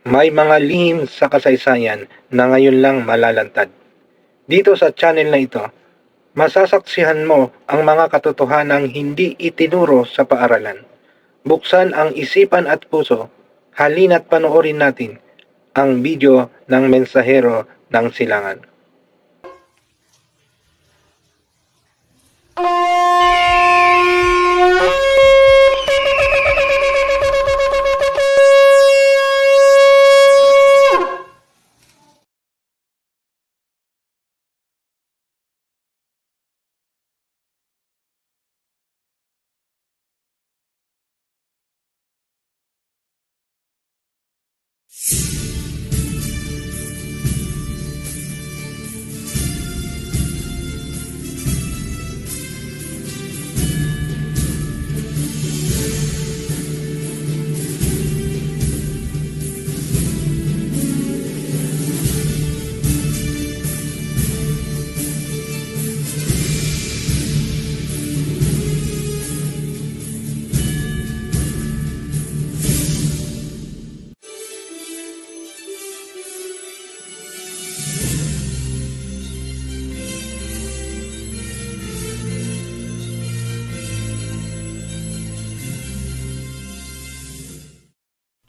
May mga lihim sa kasaysayan na ngayon lang malalantad. Dito sa channel na ito, masasaksihan mo ang mga katotohanang hindi itinuro sa paaralan. Buksan ang isipan at puso, halina't panoorin natin ang video ng Mensahero ng Silangan.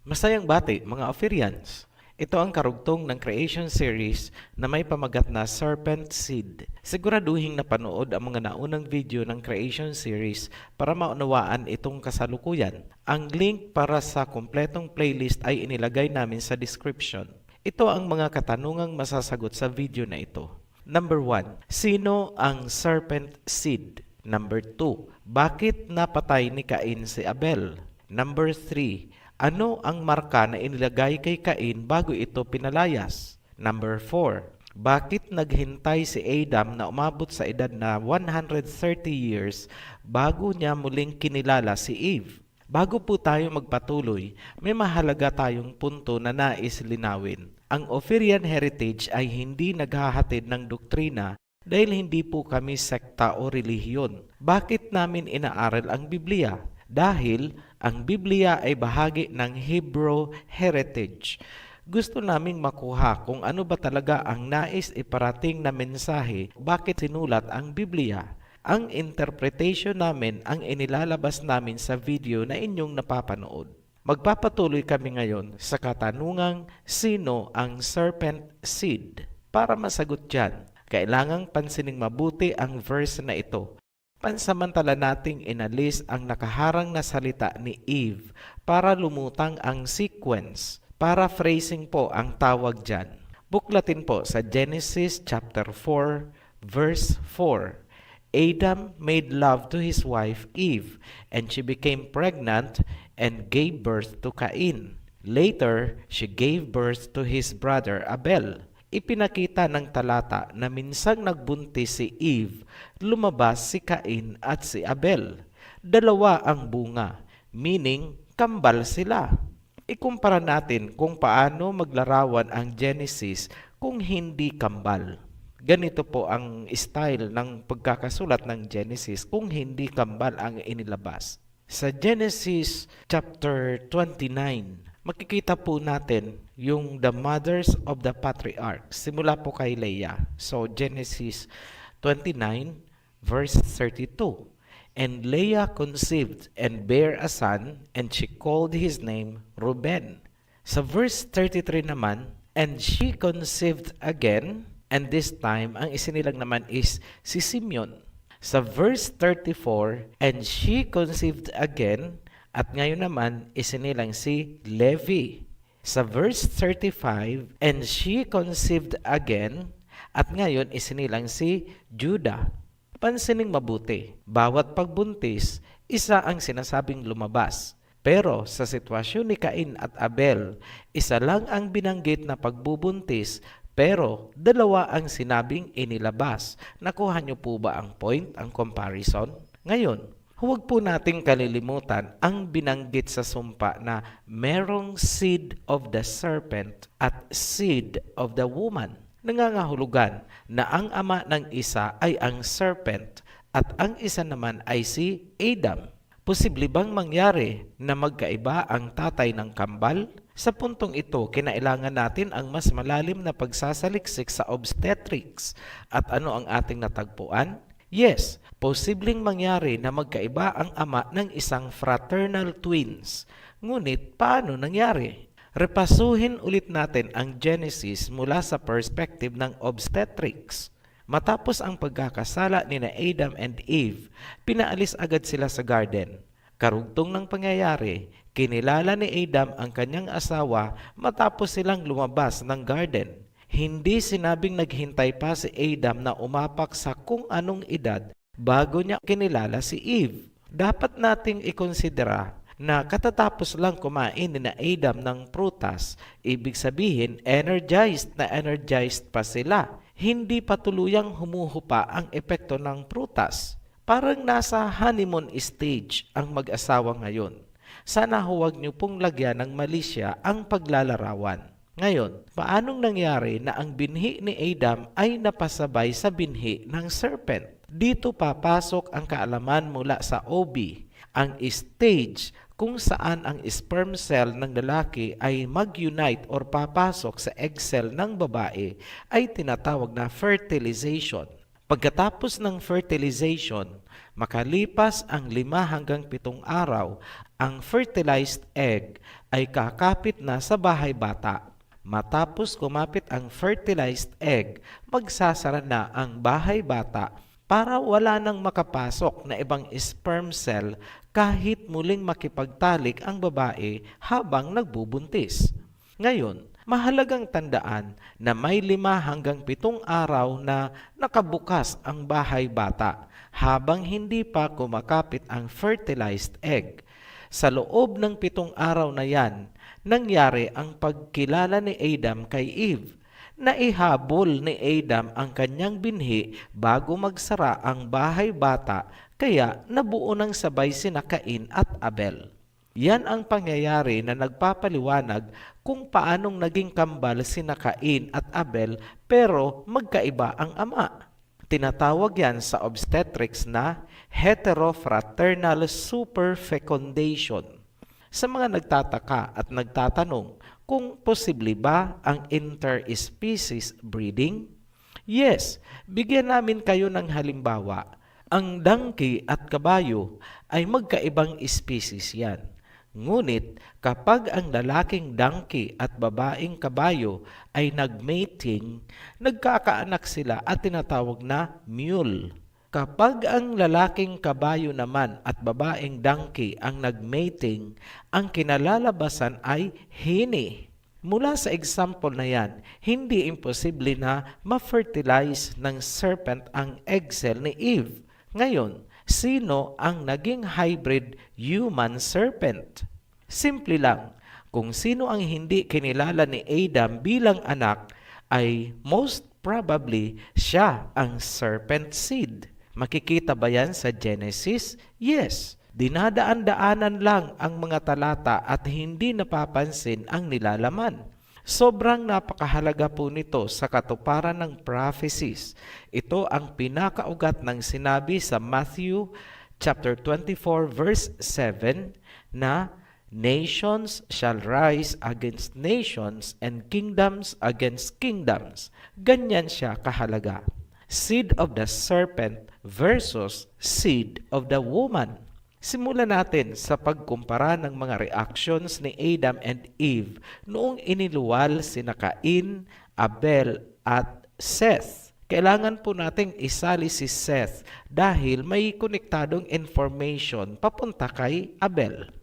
Masayang bati mga Ophirians! Ito ang karugtong ng creation series na may pamagat na Serpent Seed. Siguraduhin napanood ang mga naunang video ng creation series para maunawaan itong kasalukuyan. Ang link para sa kumpletong playlist ay inilagay namin sa description. Ito ang mga katanungang masasagot sa video na ito. Number 1. Sino ang Serpent Seed? Number 2. Bakit napatay ni Cain si Abel? Number 3. Ano ang marka na inilagay kay Cain bago ito pinalayas? Number 4. Bakit naghintay si Adam na umabot sa edad na 130 years bago niya muling kinilala si Eve? Bago po tayo magpatuloy, may mahalaga tayong punto na nais linawin. Ang Ophirian heritage ay hindi naghahatid ng doktrina dahil hindi po kami sekta o relihiyon. Bakit namin inaaral ang Biblia? Dahil ang Biblia ay bahagi ng Hebrew heritage. Gusto naming makuha kung ano ba talaga ang nais iparating na mensahe, bakit sinulat ang Biblia. Ang interpretation namin ang inilalabas namin sa video na inyong napapanood. Magpapatuloy kami ngayon sa katanungang sino ang serpent seed. Para masagot dyan, kailangang pansining mabuti ang verse na ito. Pansamantala nating inalis ang nakaharang na salita ni Eve para lumutang ang sequence. Paraphrasing po ang tawag dyan. Buklatin po sa Genesis chapter 4 verse 4. Adam made love to his wife Eve, and she became pregnant and gave birth to Cain. Later, she gave birth to his brother Abel. Ipinakita ng talata na minsang nagbuntis si Eve, lumabas si Cain at si Abel. Dalawa ang bunga, meaning kambal sila. Ikumpara natin kung paano maglarawan ang Genesis kung hindi kambal. Ganito po ang style ng pagkakasulat ng Genesis kung hindi kambal ang inilabas. Sa Genesis chapter 29, makikita po natin yung the mothers of the patriarchs. Simula po kay Leah. So Genesis 29 verse 32. And Leah conceived and bare a son, and she called his name Reuben. Sa verse 33 naman, and she conceived again, and this time ang isinilang naman is si Simeon. Sa verse 34, and she conceived again, at ngayon naman isinilang si Levi. Sa verse 35, and she conceived again, at ngayon isinilang si Judah. Pansining mabuti, bawat pagbuntis, isa ang sinasabing lumabas. Pero sa sitwasyon ni Cain at Abel, isa lang ang binanggit na pagbubuntis, pero dalawa ang sinabing inilabas. Nakuha niyo po ba ang point, ang comparison? Ngayon, huwag po nating kalilimutan ang binanggit sa sumpa na merong seed of the serpent at seed of the woman. Nangangahulugan na ang ama ng isa ay ang serpent at ang isa naman ay si Adam. Posible bang mangyari na magkaiba ang tatay ng kambal? Sa puntong ito, kinailangan natin ang mas malalim na pagsasaliksik sa obstetrics. At ano ang ating natagpuan? Yes, posibleng mangyari na magkaiba ang ama ng isang fraternal twins. Ngunit paano nangyari? Repasuhin ulit natin ang Genesis mula sa perspective ng obstetrics. Matapos ang pagkakasala ni Adam and Eve, pinaalis agad sila sa garden. Karugtong ng pangyayari, kinilala ni Adam ang kanyang asawa matapos silang lumabas ng garden. Hindi sinabing naghintay pa si Adam na umapak sa kung anong edad bago niya kinilala si Eve. Dapat nating ikonsidera na katatapos lang kumain ni Adam ng prutas, ibig sabihin energized pa sila. Hindi pa tuluyang humuhupa ang epekto ng prutas. Parang nasa honeymoon stage ang mag-asawa ngayon. Sana huwag niyo pong lagyan ng malisya ang paglalarawan. Ngayon, paanong nangyari na ang binhi ni Adam ay napasabay sa binhi ng serpent? Dito papasok ang kaalaman mula sa OB, ang stage kung saan ang sperm cell ng lalaki ay mag-unite or papasok sa egg cell ng babae ay tinatawag na fertilization. Pagkatapos ng fertilization, makalipas ang 5 hanggang 7 araw, ang fertilized egg ay kakapit na sa bahay bata. Matapos kumapit ang fertilized egg, magsasara na ang bahay bata para wala nang makapasok na ibang sperm cell kahit muling makipagtalik ang babae habang nagbubuntis. Ngayon, mahalagang tandaan na may 5 hanggang 7 araw na nakabukas ang bahay bata habang hindi pa kumakapit ang fertilized egg. Sa loob ng 7 araw na yan, nangyari ang pagkilala ni Adam kay Eve. Naihabol ni Adam ang kanyang binhi bago magsara ang bahay bata, kaya nabuo ng sabay sina Cain at Abel. Yan ang pangyayari na nagpapaliwanag kung paanong naging kambal sina Cain at Abel pero magkaiba ang ama. Tinatawag yan sa obstetrics na heterofraternal superfecundation. Sa mga nagtataka at nagtatanong kung posible ba ang interspecies breeding? Yes, bigyan namin kayo ng halimbawa. Ang donkey at kabayo ay magkaibang species yan. Ngunit kapag ang lalaking donkey at babaeng kabayo ay nagmating, nagkakaanak sila at tinatawag na mule. Kapag ang lalaking kabayo naman at babaeng donkey ang nagmating, ang kinalalabasan ay hini. Mula sa example na yan, hindi imposible na ma-fertilize ng serpent ang egg cell ni Eve. Ngayon, sino ang naging hybrid human serpent? Simple lang, kung sino ang hindi kinilala ni Adam bilang anak, ay most probably siya ang serpent seed. Makikita ba yan sa Genesis? Yes. Dinadaan-daanan lang ang mga talata at hindi napapansin ang nilalaman. Sobrang napakahalaga po nito sa katuparan ng prophecies. Ito ang pinakaugat ng sinabi sa Matthew chapter 24 verse 7 na nations shall rise against nations and kingdoms against kingdoms. Ganyan siya kahalaga. Seed of the serpent versus seed of the woman. Simulan natin sa pagkumpara ng mga reactions ni Adam and Eve noong iniluwal sina Cain, Abel at Seth. Kailangan po nating isali si Seth dahil may konektadong information papunta kay Abel.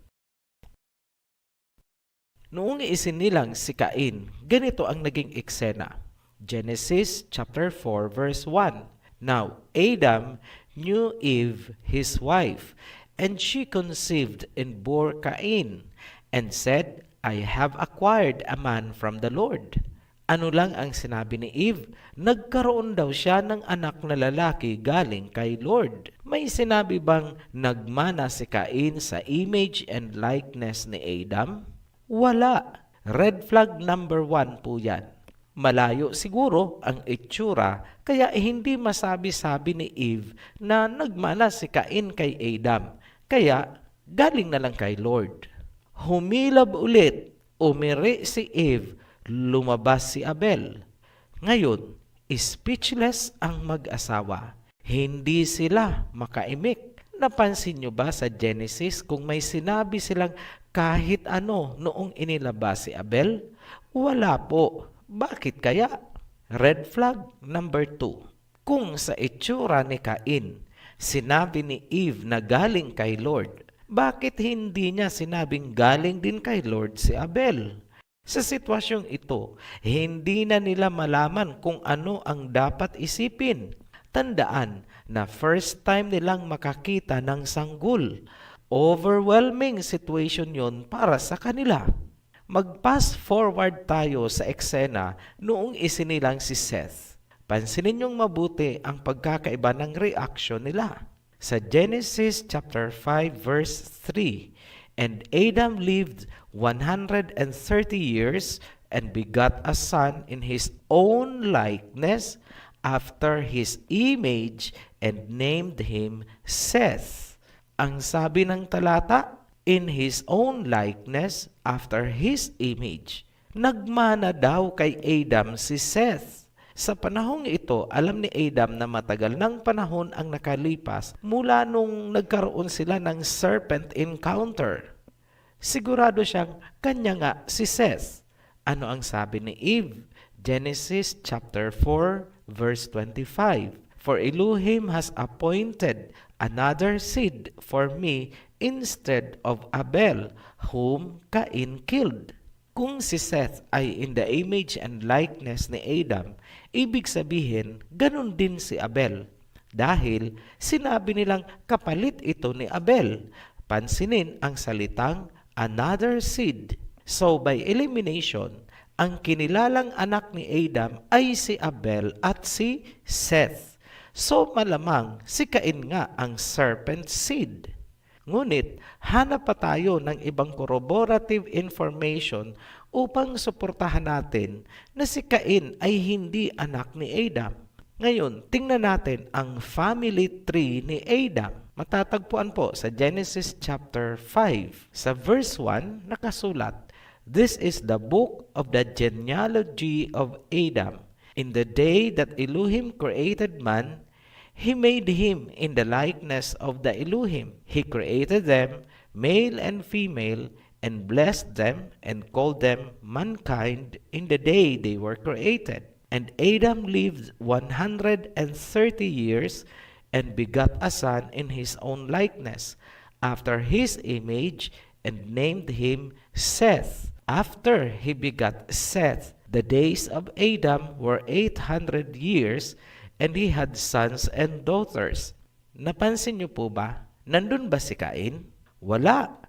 Noong isinilang si Cain, ganito ang naging eksena. Genesis chapter 4 verse 1. Now Adam knew Eve his wife, and she conceived and bore Cain, and said, I have acquired a man from the Lord. Ano lang ang sinabi ni Eve? Nagkaroon daw siya ng anak na lalaki galing kay Lord. May sinabi bang nagmana si Cain sa image and likeness ni Adam? Wala. Red flag number 1 po yan. Malayo siguro ang itsura kaya hindi masabi-sabi ni Eve na nagmana si Cain kay Adam. Kaya galing na lang kay Lord. Humilab ulit umiri si Eve, lumabas si Abel. Ngayon, speechless ang mag-asawa. Hindi sila makaimik. Napansin nyo ba sa Genesis kung may sinabi silang kahit ano noong inilabas si Abel? Wala po. Bakit kaya? Red flag number 2. Kung sa itsura ni Cain, sinabi ni Eve na galing kay Lord, bakit hindi niya sinabing galing din kay Lord si Abel? Sa sitwasyong ito, hindi na nila malaman kung ano ang dapat isipin. Tandaan na first time nilang makakita ng sanggol. Overwhelming situation yon para sa kanila. Mag-pass forward tayo sa eksena noong isinilang si Seth. Pansinin niyong mabuti ang pagkakaiba ng reaction nila. Sa Genesis chapter 5 verse 3, "And Adam lived 130 years and begot a son in his own likeness after his image and named him Seth." Ang sabi ng talata, in his own likeness after his image. Nagmana daw kay Adam si Seth. Sa panahong ito, alam ni Adam na matagal ng panahon ang nakalipas mula nung nagkaroon sila ng serpent encounter. Sigurado siyang kanya nga si Seth. Ano ang sabi ni Eve? Genesis chapter 4 verse 25. "For Elohim has appointed another seed for me instead of Abel, whom Cain killed." Kung si Seth ay in the image and likeness ni Adam, ibig sabihin, ganun din si Abel. Dahil sinabi nilang kapalit ito ni Abel. Pansinin ang salitang another seed. So by elimination, ang kinilalang anak ni Adam ay si Abel at si Seth. So malamang si Cain nga ang serpent seed. Ngunit hanap pa tayo ng ibang corroborative information upang suportahan natin na si Cain ay hindi anak ni Adam. Ngayon, tingnan natin ang family tree ni Adam. Matatagpuan po sa Genesis chapter 5. Sa verse 1, nakasulat, "This is the book of the genealogy of Adam. In the day that Elohim created man, He made him in the likeness of the Elohim. He created them, male and female, and blessed them, and called them mankind in the day they were created. And Adam lived 130 years, and begot a son in his own likeness, after his image, and named him Seth. After he begot Seth, the days of Adam were 800 years, and he had sons and daughters." Napansin niyo po ba? Nandun ba si Cain? Wala.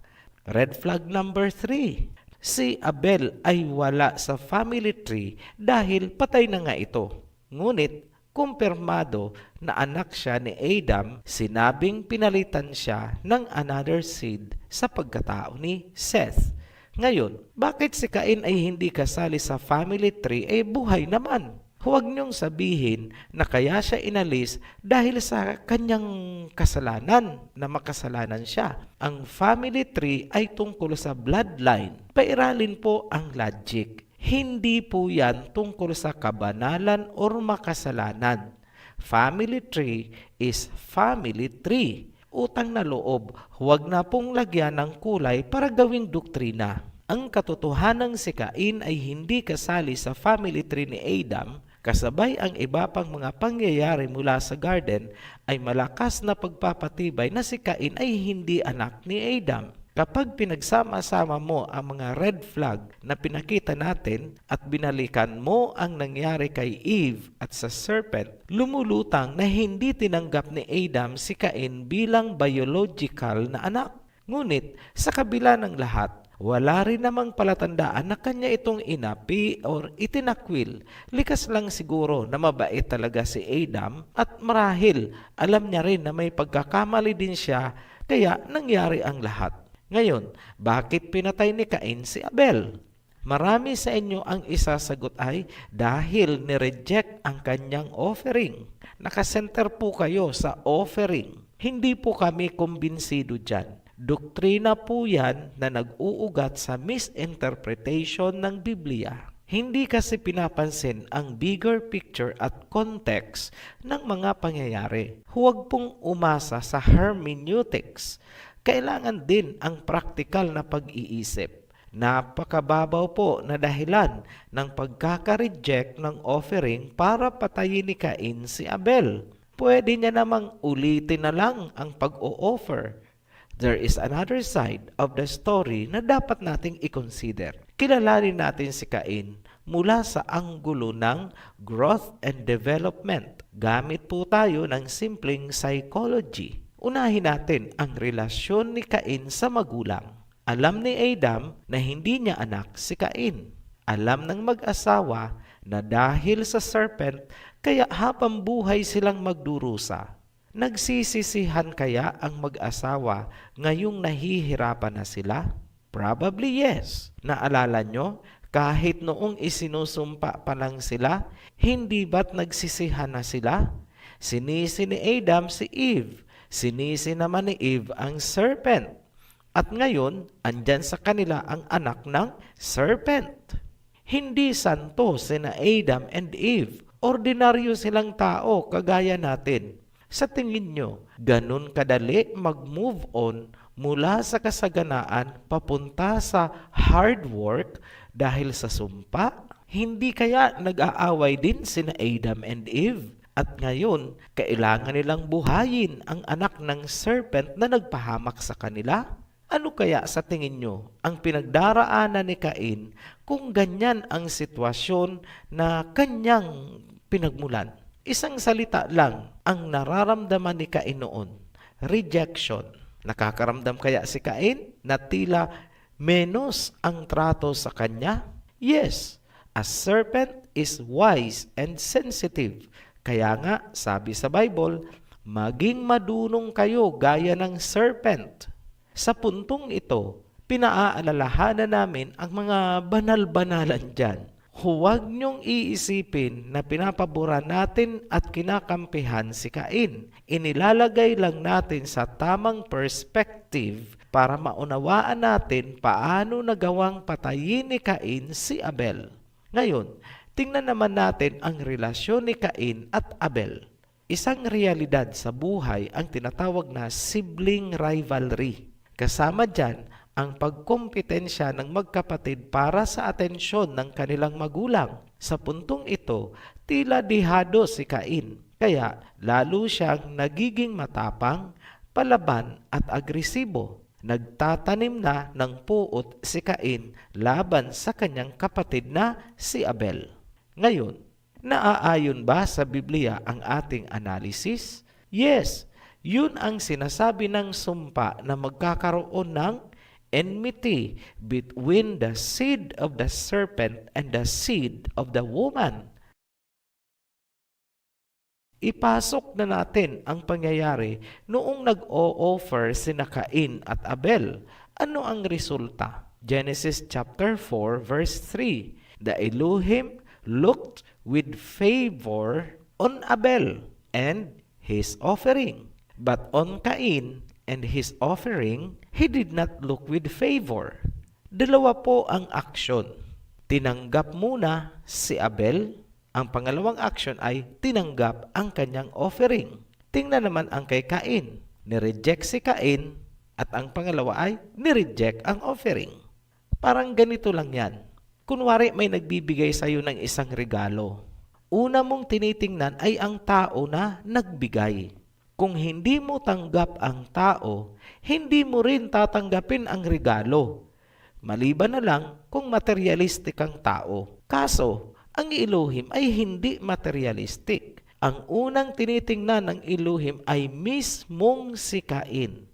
Red flag number 3. Si Abel ay wala sa family tree dahil patay na nga ito. Ngunit, kumpirmado na anak siya ni Adam, sinabing pinalitan siya ng another seed sa pagkatao ni Seth. Ngayon, bakit si Cain ay hindi kasali sa family tree? Buhay naman. Huwag niyong sabihin na kaya siya inalis dahil sa kanyang kasalanan, na makasalanan siya. Ang family tree ay tungkol sa bloodline. Pairalin po ang logic. Hindi po yan tungkol sa kabanalan or makasalanan. Family tree is family tree. Utang na loob, huwag na pong lagyan ng kulay para gawing doktrina. Ang katotohanang si Cain ay hindi kasali sa family tree ni Adam, kasabay ang iba pang mga pangyayari mula sa garden ay malakas na pagpapatibay na si Cain ay hindi anak ni Adam. Kapag pinagsama-sama mo ang mga red flag na pinakita natin at binalikan mo ang nangyari kay Eve at sa serpent, lumulutang na hindi tinanggap ni Adam si Cain bilang biological na anak. Ngunit sa kabila ng lahat, wala rin namang palatandaan na kanya itong inapi or itinakwil. Likas lang siguro na mabait talaga si Adam at marahil alam niya rin na may pagkakamali din siya kaya nangyari ang lahat. Ngayon, bakit pinatay ni Cain si Abel? Marami sa inyo ang isasagot ay dahil ni-reject ang kanyang offering. Nakasenter po kayo sa offering. Hindi po kami kumbinsido dyan. Doktrina po yan na nag-uugat sa misinterpretation ng Biblia. Hindi kasi pinapansin ang bigger picture at context ng mga pangyayari. Huwag pong umasa sa hermeneutics. Kailangan din ang praktikal na pag-iisip. Napakababaw po na dahilan ng pagkaka-reject ng offering para patayin ni Cain si Abel. Pwede niya namang ulitin na lang ang pag-o-offer. There is another side of the story na dapat nating i-consider. Kilalanin natin si Cain mula sa anggulo ng growth and development. Gamit po tayo ng simpleng psychology. Unahin natin ang relasyon ni Cain sa magulang. Alam ni Adam na hindi niya anak si Cain. Alam ng mag-asawa na dahil sa serpent, kaya habang buhay silang magdurusa. Nagsisisihan kaya ang mag-asawa ngayong nahihirapan na sila? Probably yes. Naalala nyo, kahit noong isinusumpa pa lang sila, hindi ba't nagsisihan na sila? Sinisi ni Adam si Eve. Sinisi naman ni Eve ang serpent. At ngayon, andyan sa kanila ang anak ng serpent. Hindi santo sina Adam and Eve. Ordinaryo silang tao kagaya natin. Sa tingin nyo, ganun kadali mag-move on mula sa kasaganaan papunta sa hard work dahil sa sumpa? Hindi kaya nag-aaway din sina Adam and Eve? At ngayon, kailangan nilang buhayin ang anak ng serpent na nagpahamak sa kanila? Ano kaya sa tingin nyo ang pinagdaraanan ni Cain kung ganyan ang sitwasyon na kanyang pinagmulan? Isang salita lang ang nararamdaman ni Cain noon, rejection. Nakakaramdam kaya si Cain na tila menos ang trato sa kanya? Yes, a serpent is wise and sensitive. Kaya nga, sabi sa Bible, maging madunong kayo gaya ng serpent. Sa puntong ito, pinaaalalahanan namin ang mga banal-banalan dyan. Huwag niyong iisipin na pinapabura natin at kinakampihan si Cain. Inilalagay lang natin sa tamang perspective para maunawaan natin paano nagawang patayin ni Cain si Abel. Ngayon, tingnan naman natin ang relasyon ni Cain at Abel. Isang realidad sa buhay ang tinatawag na sibling rivalry. Kasama dyan ang pagkompetensya ng magkapatid para sa atensyon ng kanilang magulang. Sa puntong ito, tila dihado si Cain. Kaya lalo siyang nagiging matapang, palaban at agresibo. Nagtatanim na ng puot si Cain laban sa kanyang kapatid na si Abel. Ngayon, naaayon ba sa Biblia ang ating analysis? Yes, yun ang sinasabi ng sumpa na magkakaroon ng enmity between the seed of the serpent and the seed of the woman. Ipasok na natin ang pangyayari noong nag-o-offer sina Cain at Abel. Ano ang resulta? Genesis chapter 4 verse 3. The Elohim looked with favor on Abel and his offering, but on Cain and his offering, he did not look with favor. Dalawa po ang aksyon. Tinanggap muna si Abel. Ang pangalawang aksyon ay tinanggap ang kanyang offering. Tingnan naman ang kay Cain. Nireject si Cain at ang pangalawa ay nireject ang offering. Parang ganito lang yan. Kunwari may nagbibigay sa iyo ng isang regalo. Una mong tinitingnan ay ang tao na nagbigay. Kung hindi mo tanggap ang tao, hindi mo rin tatanggapin ang regalo. Maliban na lang kung materialistic ang tao. Kaso, ang Elohim ay hindi materialistic. Ang unang tinitingnan ng Elohim ay mismong si Cain,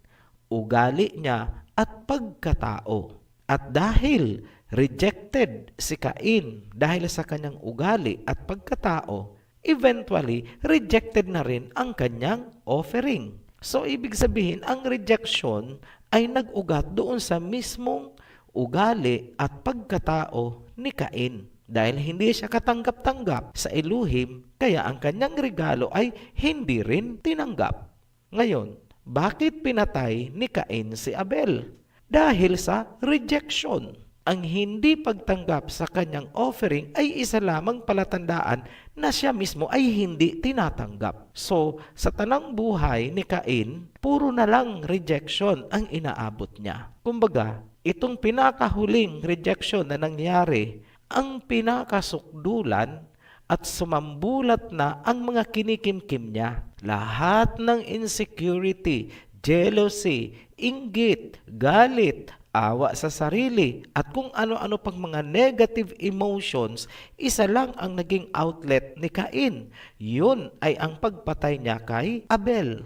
ugali niya at pagkatao. At dahil rejected si Cain dahil sa kanyang ugali at pagkatao, eventually, rejected na rin ang kanyang offering. So, ibig sabihin, ang rejection ay nag-ugat doon sa mismong ugali at pagkatao ni Cain. Dahil hindi siya katanggap-tanggap sa Elohim, kaya ang kanyang regalo ay hindi rin tinanggap. Ngayon, Bakit pinatay ni Cain si Abel? Dahil sa rejection. Ang hindi pagtanggap sa kanyang offering ay isa lamang palatandaan na siya mismo ay hindi tinatanggap. So, sa tanang buhay ni Cain, puro na lang rejection ang inaabot niya. Kumbaga, itong pinakahuling rejection na nangyari, ang pinakasukdulan at sumambulat na ang mga kinikimkim niya. Lahat ng insecurity, jealousy, inggit, galit, awa sa sarili, at kung ano-ano pang mga negative emotions, isa lang ang naging outlet ni Cain. Yun ay ang pagpatay niya kay Abel.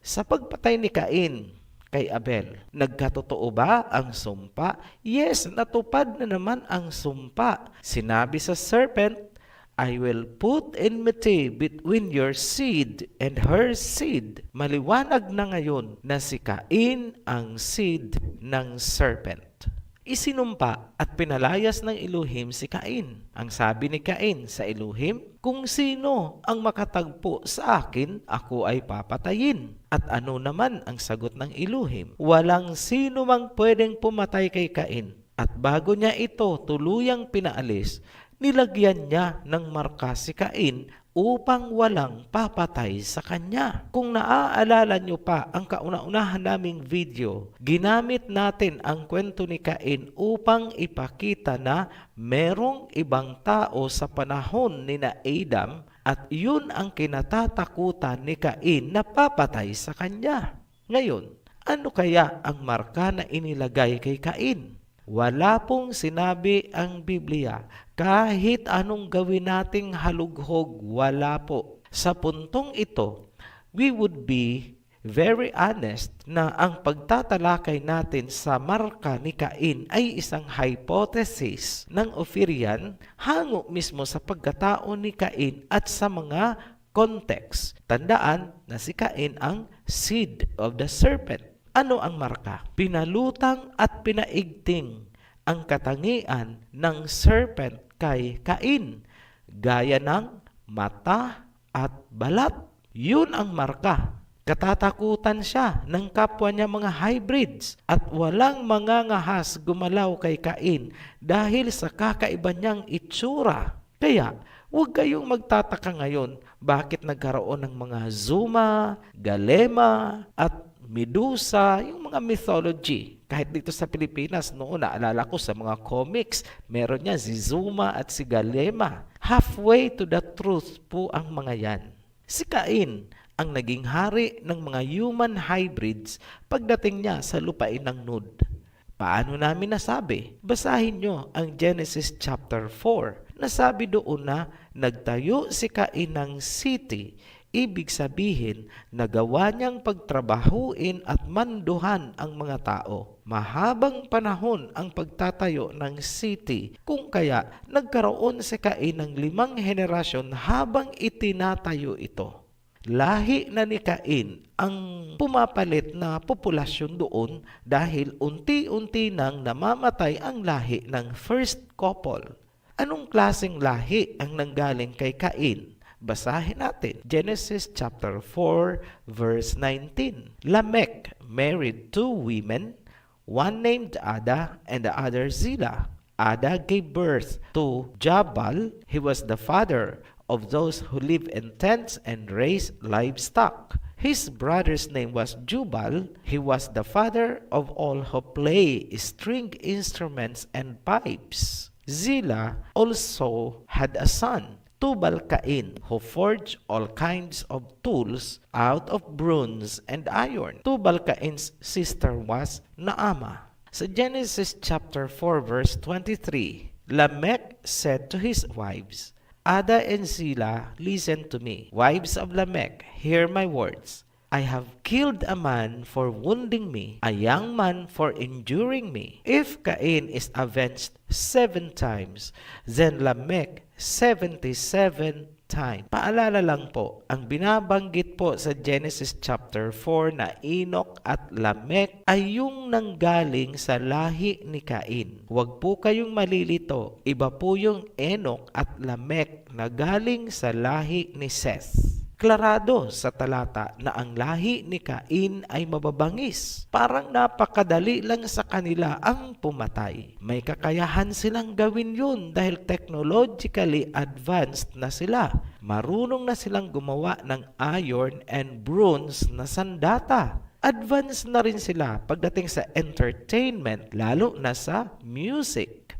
Sa pagpatay ni Cain kay Abel, nagkatotoo ba ang sumpa? Yes, natupad na naman ang sumpa. Sinabi sa serpent, I will put enmity between your seed and her seed. Maliwanag na ngayon na si Cain ang seed ng serpent. Isinumpa at pinalayas ng Elohim si Cain. Ang sabi ni Cain sa Elohim, kung sino ang makatagpo sa akin, ako ay papatayin. At ano naman ang sagot ng Elohim? Walang sino mang pwedeng pumatay kay Cain. At bago niya ito tuluyang pinaalis, nilagyan niya ng marka si Cain upang walang papatay sa kanya. Kung naaalala nyo pa ang kauna-unahan naming video, ginamit natin ang kwento ni Cain upang ipakita na merong ibang tao sa panahon ni na Adam at yun ang kinatatakutan ni Cain na papatay sa kanya. Ngayon, ano kaya ang marka na inilagay kay Cain? Wala pong sinabi ang Biblia. Kahit anong gawin nating halughog, wala po. Sa puntong ito, we would be very honest na ang pagtatalakay natin sa marka ni Cain ay isang hypothesis ng Ophirian hango mismo sa pagkatao ni Cain at sa mga context. Tandaan na si Cain ang seed of the serpent. Ano ang marka? Pinalutang at pinaigting ang katangian ng serpent kay Cain, gaya ng mata at balat. Yun ang marka. Katatakutan siya ng kapwa niya mga hybrids at walang mangangahas gumalaw kay Cain dahil sa kakaiba niyang itsura. Kaya, huwag kayong magtataka ngayon bakit nagkaroon ng mga Zuma, Galema at Medusa, yung mga mythology. Kahit dito sa Pilipinas, noon naalala ko sa mga comics, meron niya si Zuma at si Galema. Halfway to the truth po ang mga yan. Si Cain ang naging hari ng mga human hybrids pagdating niya sa lupain ng Nod. Paano namin nasabi? Basahin nyo ang Genesis chapter 4. Nasabi doon na nagtayo si Cain ng city. Ibig sabihin, nagawa niyang pagtrabahuin at manduhan ang mga tao. Mahabang panahon ang pagtatayo ng city, kung kaya nagkaroon si Cain ng 5 henerasyon habang itinatayo ito. Lahi na ni Cain ang pumapalit na populasyon doon dahil unti-unti nang namamatay ang lahi ng first couple. Anong klaseng lahi ang nanggaling kay Cain? Basahin natin. Genesis chapter 4 verse 19. Lamech married 2 women, one named Ada and the other Zillah. Ada gave birth to Jabal. He was the father of those who live in tents and raise livestock. His brother's name was Jubal. He was the father of all who play string instruments and pipes. Zillah also had a son, Tubal-Cain, who forged all kinds of tools out of bronze and iron. Tubal-Cain's sister was Naamah. Sa Genesis chapter 4 verse 23, Lamech said to his wives, Ada and Zillah, listen to me. Wives of Lamech, hear my words. I have killed a man for wounding me, a young man for injuring me. If Cain is avenged 7 times, then Lamech 77 times. Paalala lang po, ang binabanggit po sa Genesis chapter 4 na Enoch at Lamech ay yung nanggaling sa lahi ni Cain. Huwag po kayong malilito, iba po yung Enoch at Lamech na galing sa lahi ni Seth. Klarado sa talata na ang lahi ni Cain ay mababangis. Parang napakadali lang sa kanila ang pumatay. May kakayahan silang gawin yun dahil technologically advanced na sila. Marunong na silang gumawa ng iron and bronze na sandata. Advanced na rin sila pagdating sa entertainment, lalo na sa music.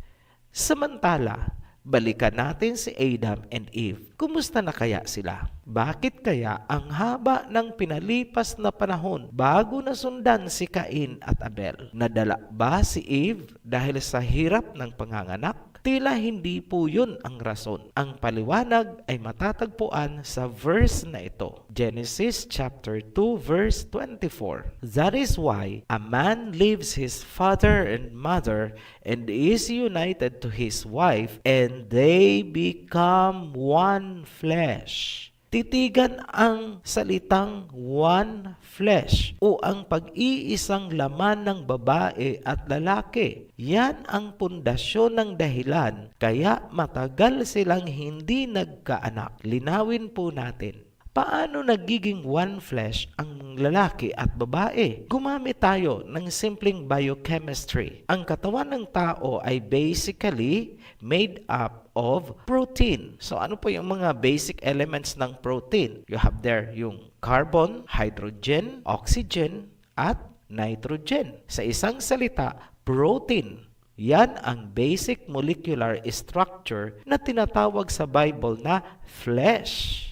Samantala, balikan natin si Adam and Eve. Kumusta na kaya sila? Bakit kaya ang haba ng pinalipas na panahon bago nasundan si Cain at Abel? Nadala ba si Eve dahil sa hirap ng panganganak? Tila hindi po yun ang rason. Ang paliwanag ay matatagpuan sa verse na ito. Genesis chapter 2 verse 24. That is why a man leaves his father and mother and is united to his wife, and they become one flesh. Titigan ang salitang one flesh o ang pag-iisang laman ng babae at lalaki. Yan ang pundasyon ng dahilan kaya matagal silang hindi nagkaanak. Linawin po natin. Paano nagiging one flesh ang lalaki at babae? Gumamit tayo ng simpleng biochemistry. Ang katawan ng tao ay basically made up of protein. So ano po yung mga basic elements ng protein? You have there yung carbon, hydrogen, oxygen, at nitrogen. Sa isang salita, protein. Yan ang basic molecular structure na tinatawag sa Bible na flesh.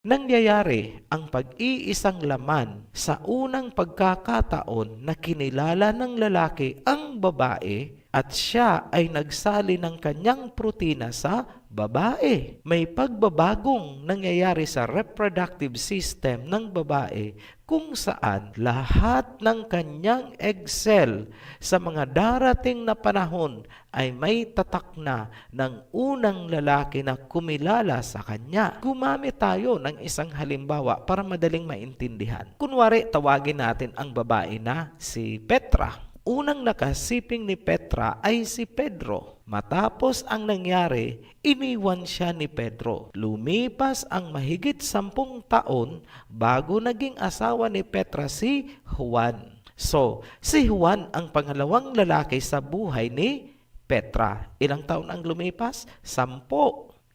Nangyayari ang pag-iisang laman sa unang pagkakataon na kinilala ng lalaki ang babae at siya ay nagsali ng kanyang protina sa babae. May pagbabagong nangyayari sa reproductive system ng babae kung saan lahat ng kanyang egg cell sa mga darating na panahon ay may tatak na ng unang lalaki na kumilala sa kanya. Gumamit tayo ng isang halimbawa para madaling maintindihan. Kunwari, tawagin natin ang babae na si Petra. Unang nakasiping ni Petra ay si Pedro. Matapos ang nangyari, iniwan siya ni Pedro. Lumipas ang mahigit 10 taon bago naging asawa ni Petra si Juan. So, si Juan ang pangalawang lalaki sa buhay ni Petra. Ilang taon ang lumipas? 10.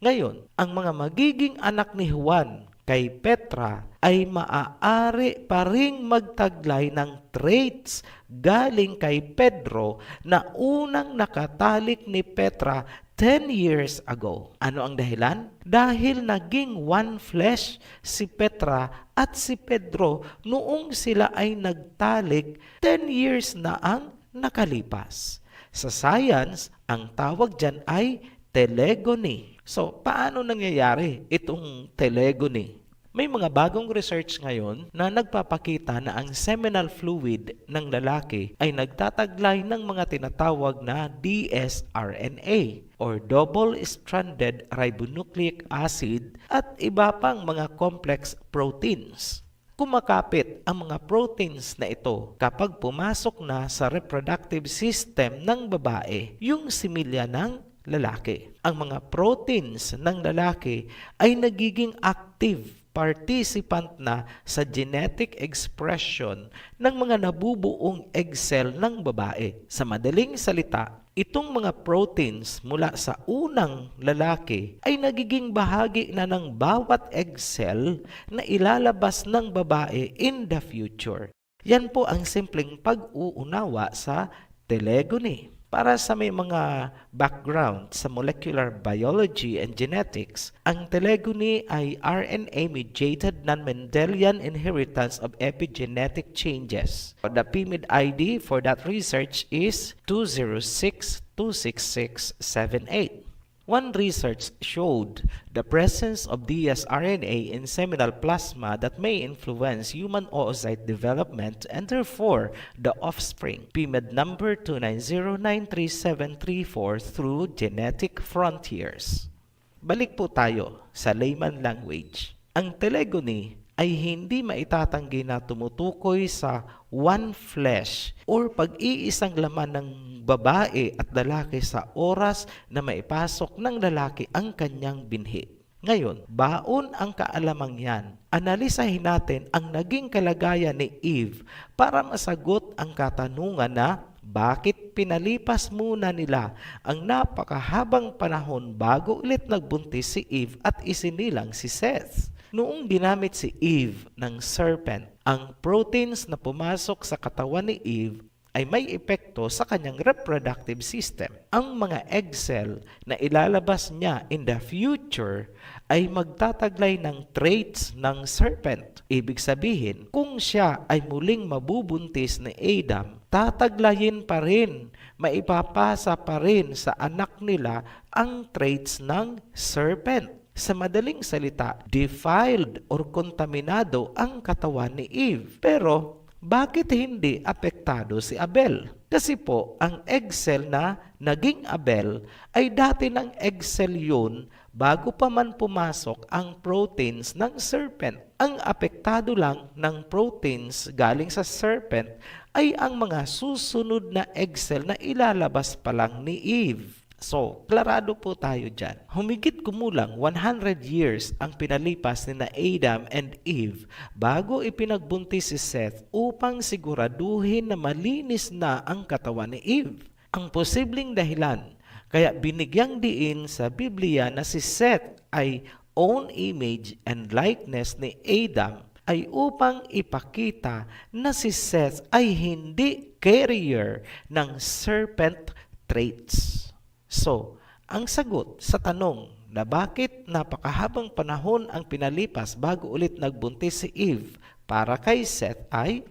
Ngayon, ang mga magiging anak ni Juan kay Petra ay maaari pa ring magtaglay ng traits galing kay Pedro na unang nakatalik ni Petra 10 years ago. Ano ang dahilan? Dahil naging one flesh si Petra at si Pedro noong sila ay nagtalik 10 years na ang nakalipas. Sa science, ang tawag dyan ay telegony. So, paano nangyayari itong telegony? May mga bagong research ngayon na nagpapakita na ang seminal fluid ng lalaki ay nagtataglay ng mga tinatawag na dsRNA or double-stranded ribonucleic acid at iba pang mga complex proteins. Kumakapit ang mga proteins na ito kapag pumasok na sa reproductive system ng babae, yung similya ng lalaki. Ang mga proteins ng lalaki ay nagiging active participant na sa genetic expression ng mga nabubuong egg cell ng babae. Sa madaling salita, itong mga proteins mula sa unang lalaki ay nagiging bahagi na ng bawat egg cell na ilalabas ng babae in the future. Yan po ang simpleng pag-uunawa sa telegony. Para sa may mga background sa molecular biology and genetics, ang telegony ay RNA-mediated non-Mendelian inheritance of epigenetic changes. The PIMID ID for that research is 206-26678. One research showed the presence of dsRNA in seminal plasma that may influence human oocyte development and therefore the offspring. PIMED number 2909374 through Genetic Frontiers. Balik po tayo sa layman language. Ang telegony ay hindi maitatanggi na tumutukoy sa one flesh or pag-iisang laman ng babae at lalaki sa oras na maipasok ng lalaki ang kanyang binhi. Ngayon, baon ang kaalamang yan. Analisahin natin ang naging kalagayan ni Eve para masagot ang katanungan na bakit pinalipas muna nila ang napakahabang panahon bago ulit nagbuntis si Eve at isinilang si Seth. Noong ginamit si Eve ng serpent, ang proteins na pumasok sa katawan ni Eve ay may epekto sa kanyang reproductive system. Ang mga egg cell na ilalabas niya in the future ay magtataglay ng traits ng serpent. Ibig sabihin, kung siya ay muling mabubuntis ni Adam, tataglayin pa rin, maipapasa pa rin sa anak nila ang traits ng serpent. Sa madaling salita, defiled or kontaminado ang katawan ni Eve. Pero bakit hindi apektado si Abel? Kasi po, ang egg cell na naging Abel ay dati ng egg cell yun bago pa man pumasok ang proteins ng serpent. Ang apektado lang ng proteins galing sa serpent ay ang mga susunod na egg cell na ilalabas pa lang ni Eve. So, klarado po tayo dyan. Humigit kumulang 100 years ang pinalipas ni na Adam and Eve bago ipinagbuntis si Seth upang siguraduhin na malinis na ang katawan ni Eve. Ang posibleng dahilan kaya binigyang diin sa Biblia na si Seth ay own image and likeness ni Adam ay upang ipakita na si Seth ay hindi carrier ng serpent traits. So, ang sagot sa tanong na bakit napakahabang panahon ang pinalipas bago ulit nagbuntis si Eve para kay Seth ay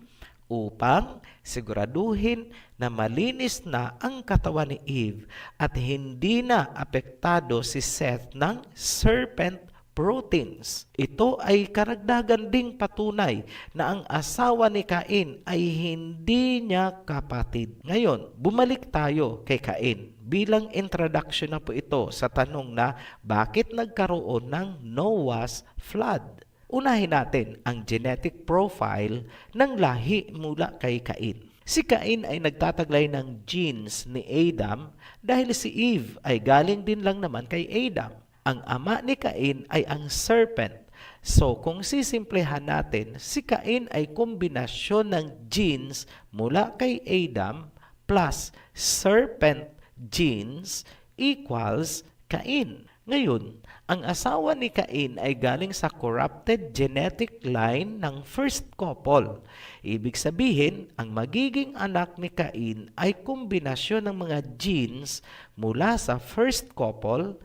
upang siguraduhin na malinis na ang katawan ni Eve at hindi na apektado si Seth ng serpent proteins. Ito ay karagdagan ding patunay na ang asawa ni Cain ay hindi niya kapatid. Ngayon, bumalik tayo kay Cain. Bilang introduction na po ito sa tanong na bakit nagkaroon ng Noah's flood. Unahin natin ang genetic profile ng lahi mula kay Cain. Si Cain ay nagtataglay ng genes ni Adam dahil si Eve ay galing din lang naman kay Adam. Ang ama ni Cain ay ang serpent. So kung sisimplehan natin, si Cain ay kombinasyon ng genes mula kay Adam plus serpent genes equals Cain. Ngayon, ang asawa ni Cain ay galing sa corrupted genetic line ng first couple. Ibig sabihin, ang magiging anak ni Cain ay kombinasyon ng mga genes mula sa first couple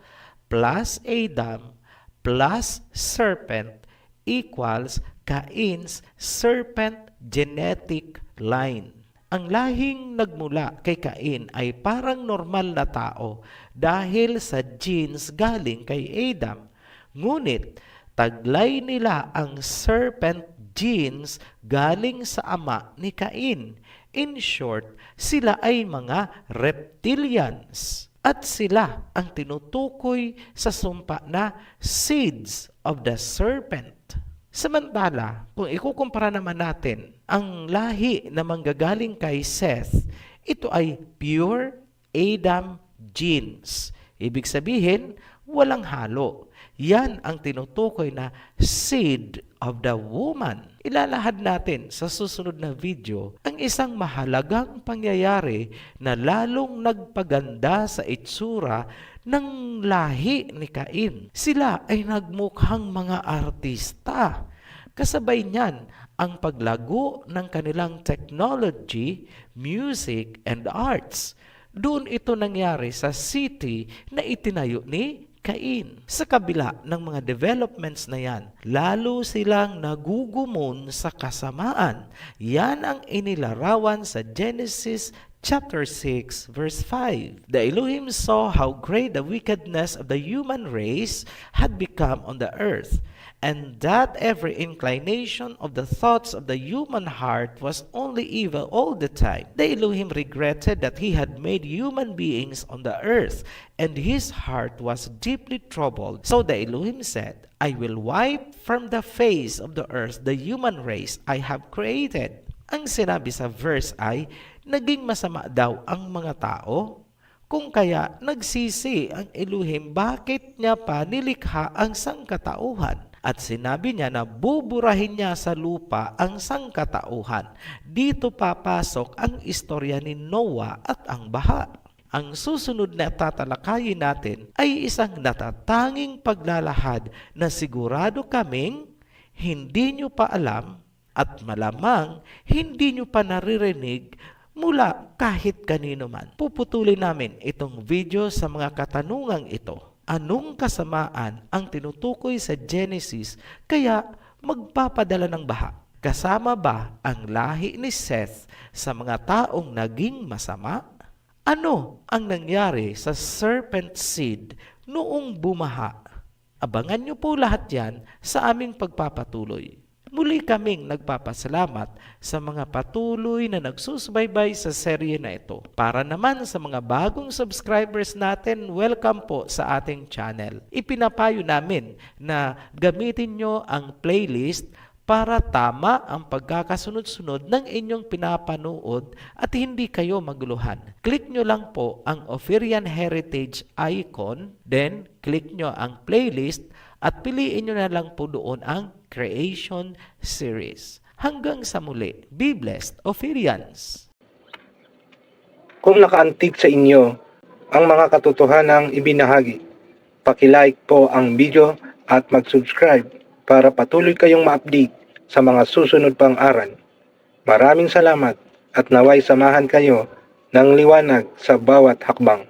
plus Adam plus serpent equals Cain's serpent genetic line. Ang lahing nagmula kay Cain ay parang normal na tao dahil sa genes galing kay Adam. Ngunit, taglay nila ang serpent genes galing sa ama ni Cain. In short, sila ay mga reptilians. At sila ang tinutukoy sa sumpa na seeds of the serpent. Samantala, kung ikukumpara naman natin ang lahi na manggagaling kay Seth, ito ay pure Adam genes. Ibig sabihin, walang halo. Yan ang tinutukoy na seed of the woman. Ilalahad natin sa susunod na video ang isang mahalagang pangyayari na lalong nagpaganda sa itsura ng lahi ni Cain. Sila ay nagmukhang mga artista. Kasabay niyan ang paglago ng kanilang technology, music, and arts. Doon ito nangyari sa city na itinayo ni Cain. Sa kabila ng mga developments na yan, lalo silang nagugumon sa kasamaan. Yan ang inilarawan sa Genesis chapter 6 verse 5. The Elohim saw how great the wickedness of the human race had become on the earth, and that every inclination of the thoughts of the human heart was only evil all the time. The Elohim regretted that he had made human beings on the earth, and his heart was deeply troubled. So the Elohim said, I will wipe from the face of the earth the human race I have created. Ang sinabi sa verse ay, naging masama daw ang mga tao Kung kaya nagsisi ang Elohim bakit niya pa nilikha ang sangkatauhan. At sinabi niya na buburahin niya sa lupa ang sangkatauhan. Dito papasok ang istorya ni Noah at ang baha. Ang susunod na tatalakayin natin ay isang natatanging paglalahad na sigurado kaming hindi nyo pa alam at malamang hindi nyo pa naririnig mula kahit kanino man. Puputulin namin itong video sa mga katanungang ito. Anong kasamaan ang tinutukoy sa Genesis kaya magpapadala ng baha? Kasama ba ang lahi ni Seth sa mga taong naging masama? Ano ang nangyari sa serpent seed noong bumaha? Abangan niyo po lahat yan sa aming pagpapatuloy. Muli kaming nagpapasalamat sa mga patuloy na nagsusubaybay sa serye na ito. Para naman sa mga bagong subscribers natin, welcome po sa ating channel. Ipinapayo namin na gamitin nyo ang playlist para tama ang pagkakasunod-sunod ng inyong pinapanood at hindi kayo maguluhan. Click nyo lang po ang Ophirian Heritage icon, then click nyo ang playlist at piliin nyo na lang po doon ang Creation Series. Hanggang sa muli, be blessed, Ophirians! Kung nakaantig sa inyo ang mga katotohanang ibinahagi, paki-like po ang video at mag-subscribe para patuloy kayong ma-update sa mga susunod pang aral. Maraming salamat at naway samahan kayo ng liwanag sa bawat hakbang.